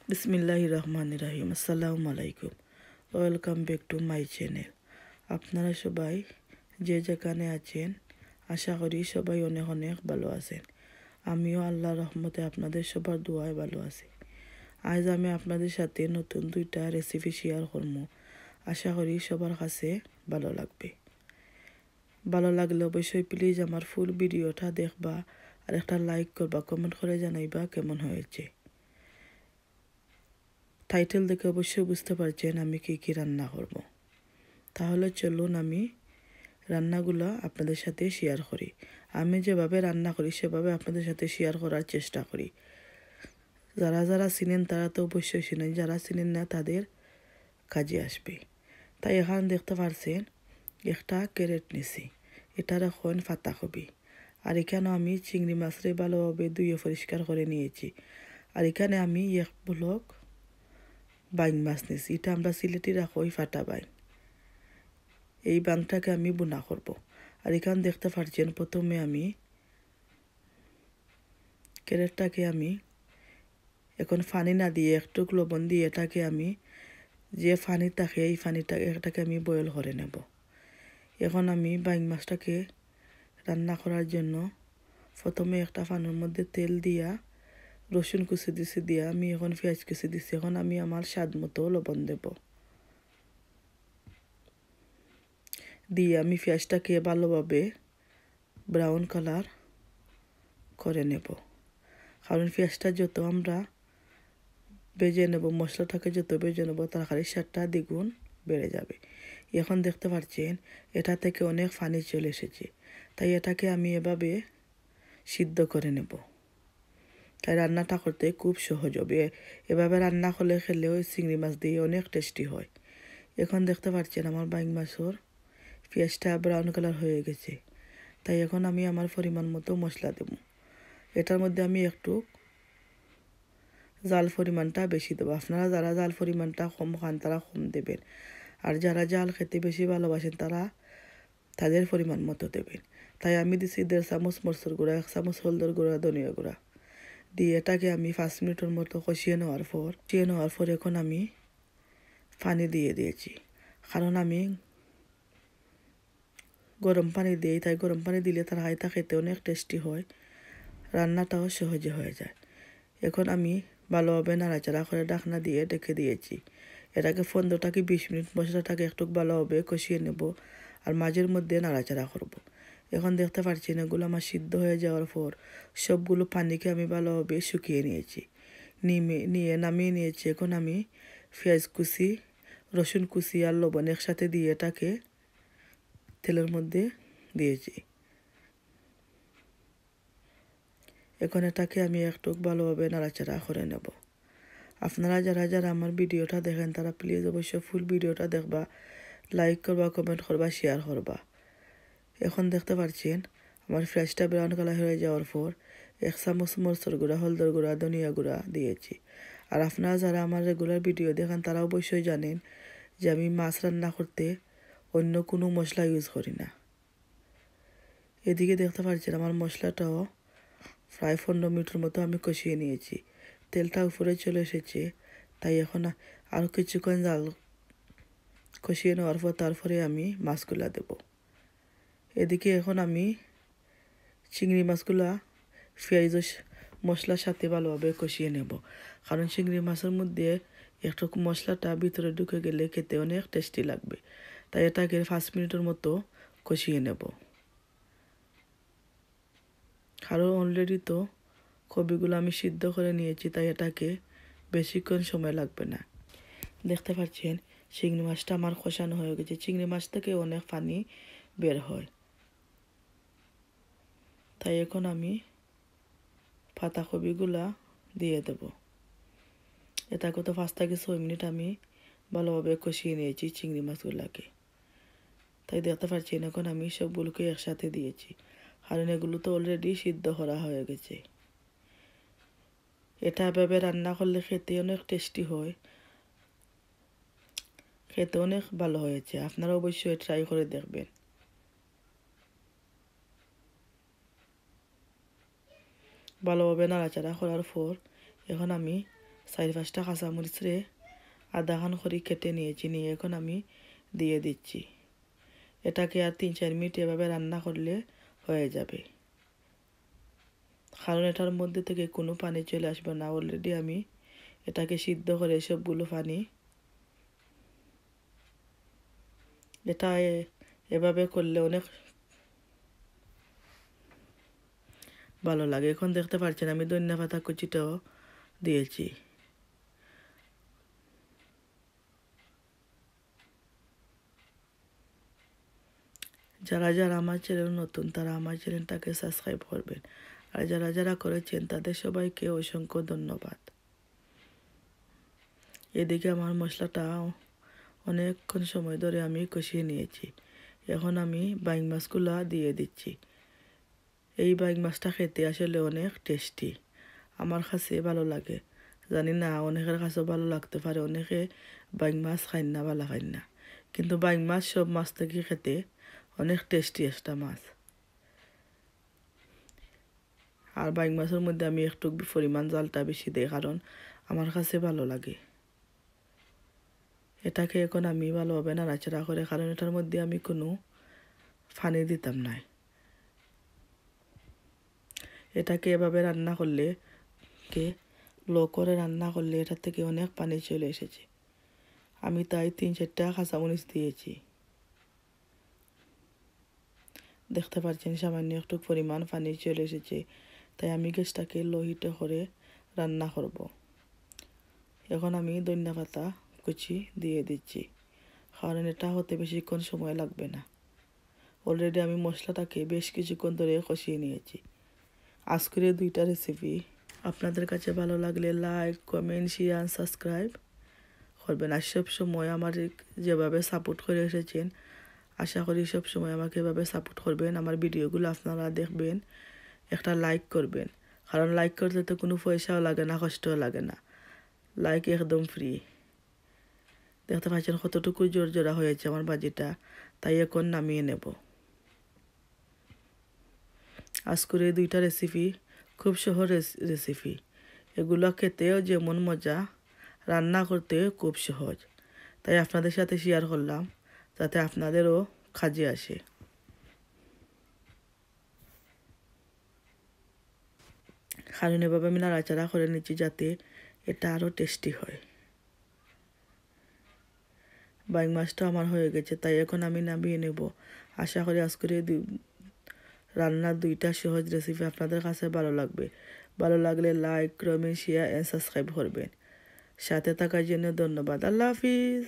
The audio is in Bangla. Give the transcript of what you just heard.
বিসমিল্লাহির রহমানির রহিম। আসসালামু আলাইকুম। Welcome back to my channel. আপনারা সবাই যে যেখানে আছেন আশা করি সবাই অনেক অনেক ভালো আছেন। আমিও আল্লাহর রহমতে আপনাদের সবার দোয়ায় ভালো আছি। আজ আমি আপনাদের সাথে নতুন দুইটা রেসিপি শেয়ার করবো। আশা করি সবার কাছে ভালো লাগবে। ভালো লাগলে অবশ্যই প্লিজ আমার ফুল ভিডিওটা দেখবা আর একটা লাইক করবা, কমেন্ট করে জানাইবা কেমন হয়েছে। টাইটেল দেখে অবশ্যই বুঝতে পারছেন আমি কি রান্না করব। তাহলে চলুন আমি রান্নাগুলো আপনাদের সাথে শেয়ার করি। আমি যেভাবে রান্না করি সেভাবে আপনাদের সাথে শেয়ার করার চেষ্টা করি। যারা যারা চিনেন তারা তো অবশ্যই চিনেন, যারা চিনেন না তাদের কাজে আসবে। তাই এখানে দেখতে পারছেন একটা ক্যারেট নিছি, এটার এখন পাতাকপি। আর এখানে আমি চিংড়ি মাছরে ভালোভাবে ধুয়ে পরিষ্কার করে নিয়েছি। আর এখানে আমি এক ব্লক বাইং মাছ নিছি, এটা আমরা সিলেটি রাখো ওই ফাটা বাইং। এই বাংটাকে আমি বোনা করব। আর এখানে দেখতে পাচ্ছেন প্রথমে আমি ক্যারেটটাকে আমি এখন পানি না দিয়ে একটু লবণ দিয়ে এটাকে আমি যে পানি থাকে এই এটাকে আমি বয়েল করে নেব। এখন আমি বাইং মাছটাকে রান্না করার জন্য প্রথমে একটা পানির মধ্যে তেল দিয়া রসুন কুচি দিছি, দিয়া আমি এখন পেঁয়াজ কুচি দিছি। এখন আমি আমার স্বাদ মতো লবণ দেব, দিয়ে আমি পেঁয়াজটাকে ভালোভাবে ব্রাউন কালার করে নেব। কারণ পেঁয়াজটা যত আমরা ভেজে নেব, মশলাটাকে যত ভেজে নেব তরকারির স্বাদটা দ্বিগুণ বেড়ে যাবে। এখন দেখতে পাচ্ছেন এটা থেকে অনেক পানি চলে এসেছে, তাই এটাকে আমি এভাবে সিদ্ধ করে নেব। তাই রান্নাটা করতে খুব সহজ হবে। এভাবে রান্না করলে খেলেও চিংড়ি মাছ দিয়ে অনেক টেস্টি হয়। এখন দেখতে পাচ্ছেন আমার বাইং মাছের পেঁয়াজটা ব্রাউন কালার হয়ে গেছে। তাই এখন আমি আমার পরিমাণ মতো মশলা দেব। এটার মধ্যে আমি একটু জাল পরিমাণটা বেশি দেবো। আপনারা যারা জাল পরিমাণটা কম খান তারা কম দেবেন, আর যারা জাল খেতে বেশি ভালোবাসেন তারা তাদের পরিমাণ মতো দেবেন। তাই আমি দিছি 1.5 চামচ মরচুর গুঁড়া, 1 চামচ হলদর গুঁড়া, ধনিয়া গুঁড়া দিয়ে এটাকে আমি 5 মিনিটের মতো কষিয়ে নেওয়ার পর এখন আমি পানি দিয়ে দিয়েছি। কারণ আমি গরম পানি দিই, তাই গরম পানি দিলে তার হাইটা খেতে অনেক টেস্টি হয়, রান্নাটাও সহজে হয়ে যায়। এখন আমি ভালোভাবে নাড়াচাড়া করে ঢাকনা দিয়ে ঢেকে দিয়েছি। এটাকে 15 থেকে 20 মিনিট মশলাটাকে একটু ভালোভাবে কষিয়ে নেব আর মাঝের মধ্যে নাড়াচাড়া করব। এখন দেখতে পাচ্ছেন এগুলো আমার সিদ্ধ হয়ে যাওয়ার পর সবগুলো পানিকে আমি ভালোভাবে শুকিয়ে নিয়েছি, নামিয়ে নিয়েছি। এখন আমি পেঁয়াজ কুচি, রসুন কুচি আর লবণ একসাথে দিয়ে এটাকে তেলের মধ্যে দিয়েছি। এখন এটাকে আমি একটু ভালোভাবে নাড়াচাড়া করে নেব। আপনারা যারা যারা আমার ভিডিওটা দেখেন তারা প্লিজ অবশ্যই ফুল ভিডিওটা দেখবা, লাইক করবা, কমেন্ট করবা, শেয়ার করবা। এখন দেখতে পাচ্ছেন আমার ফ্রেশটা ব্রাউন কালার হয়ে যাওয়ার পর 1 চামচ মরচুর গুঁড়া, হলদর গুঁড়া, ধনিয়া গুঁড়া দিয়েছি। আর আপনারা যারা আমার রেগুলার ভিডিও দেখেন তারা অবশ্যই জানেন যে আমি মাছ রান্না করতে অন্য কোনো মশলা ইউজ করি না। এদিকে দেখতে পাচ্ছেন আমার মশলাটাও প্রায় 15 মিনিটের মতো আমি কষিয়ে নিয়েছি। তেলটা উপরে চলে এসেছে, তাই এখন আরও কিছুক্ষণ জাল কষিয়ে নেওয়ার পর তারপরে আমি মাছগুলা দেব। এদিকে এখন আমি চিংড়ি মাছগুলা পেঁয়াজ মশলার সাথে ভালোভাবে কষিয়ে নেব। কারণ চিংড়ি মাছের মধ্যে একটু মশলাটা ভিতরে ঢুকে গেলে খেতে অনেক টেস্টি লাগবে। তাই এটাকে 5 মিনিটের মতো কষিয়ে নেব। কারণ অলরেডি তো কপিগুলো আমি সিদ্ধ করে নিয়েছি, তাই এটাকে বেশিক্ষণ সময় লাগবে না। দেখতে পাচ্ছেন চিংড়ি মাছটা আমার কষানো হয়ে গেছে। চিংড়ি মাছ থেকে অনেক পানি বের হয়, তাই এখন আমি পাতাকপিগুলা দিয়ে দেব। এটাকে তো 5 থেকে 6 মিনিট আমি ভালোভাবে কষিয়ে নিয়েছি চিংড়ি মাছগুলাকে। তাই দেখতে পাচ্ছেন এখন আমি সবগুলোকে একসাথে দিয়েছি, কারণ এগুলো তো অলরেডি সিদ্ধ করা হয়ে গেছে। এটা এভাবে রান্না করলে খেতে অনেক টেস্টি হয়, খেতে অনেক ভালো হয়েছে। আপনারা অবশ্যই ট্রাই করে দেখবেন। ভালোভাবে নাড়াচাড়া করার পর এখন আমি 4-5টা কাঁচামরিচ রে আধাখান করে কেটে নিয়েছি, নিয়ে এখন আমি দিয়ে দিচ্ছি। এটাকে আর 3-4 মিনিট এভাবে রান্না করলে হয়ে যাবে, কারণ এটার মধ্যে থেকে কোনো পানি চলে আসবে না। অলরেডি আমি এটাকে সিদ্ধ করে সবগুলো পানি, এটা এভাবে করলে অনেক ভালো লাগে। এখন দেখতে পাচ্ছেন আমি ধনিয়া পাতা কুচিটাও দিয়েছি। যারা যারা আমার চ্যানেল নতুন তারা আমার চ্যানেলটাকে সাবস্ক্রাইব করবেন, আর যারা যারা করেছেন তাদের সবাইকে অসংখ্য ধন্যবাদ। এদিকে আমার মশলাটা অনেকক্ষণ সময় ধরে আমি কষিয়ে নিয়েছি। এখন আমি বাইং মাছগুলো দিয়ে দিচ্ছি। এই বাইং মাছটা খেতে আসলে অনেক টেস্টি, আমার কাছে ভালো লাগে। জানি না অনেকের কাছেও ভালো লাগতে পারে, অনেকে বাইং মাছ খাই না, ভালো খাই না, কিন্তু বাইং মাছ সব মাছ থেকে খেতে অনেক টেস্টি একটা মাছ। আর বাইং মাছের মধ্যে আমি একটু পরিমাণ জালটা বেশি দিই, কারণ আমার কাছে ভালো লাগে। এটাকে এখন আমি ভালোভাবে নাড়াচাড়া করে, কারণ এটার মধ্যে আমি কোনো পানি দিতাম না। এটাকে এভাবে রান্না করলে, লো করে রান্না করলে এটার থেকে অনেক পানি চলে এসেছে। আমি তাই 3-4টা কাঁচামরিচ দিয়েছি। দেখতে পাচ্ছেন সামান্য একটু পরিমাণ পানি চলে এসেছে, তাই আমি গ্যাসটাকে লো হিটে করে রান্না করব। এখন আমি ধনিয়া পাতা কুচি দিয়ে দিচ্ছি, কারণ এটা হতে বেশিক্ষণ সময় লাগবে না। অলরেডি আমি মশলাটাকে বেশ কিছুক্ষণ ধরে কষিয়ে নিয়েছি। আজকের 2টা রেসিপি আপনাদের কাছে ভালো লাগলে লাইক, কমেন্ট, শেয়ার, সাবস্ক্রাইব করবেন। আর সব সময় আমার যেভাবে সাপোর্ট করে এসেছেন, আশা করি সব সময় আমাকে এভাবে সাপোর্ট করবেন। আমার ভিডিওগুলো আপনারা দেখবেন, একটা লাইক করবেন, কারণ লাইক করতে তো কোনো পয়সাও লাগে না, কষ্টও লাগে না। লাইক একদম ফ্রি। দেখতে পাচ্ছেন কতটুকু জোর জোড়া হয়েছে আমার ভাজিটা, তাই এখন নামিয়ে নেব। আজকের 2টা রেসিপি খুব সহজ রেসিপি, এগুলো খেতেও যেমন মজা, রান্না করতেও খুব সহজ, তাই আপনাদের সাথে শেয়ার করলাম যাতে আপনাদেরও কাজে আসে। কারণ এভাবে আমি নাড়াচাড়া করে নিচ্ছি যাতে এটা আরও টেস্টি হয়। বাইং মাছটা আমার হয়ে গেছে, তাই এখন আমি নামিয়ে নেব। আশা করি আজকের রান্নার 2টা সহজ রেসিপি আপনাদের কাছে ভালো লাগবে। ভালো লাগলে like, comment, share and subscribe করবেন। সাথে থাকার জন্য ধন্যবাদ। আল্লাহ হাফিজ।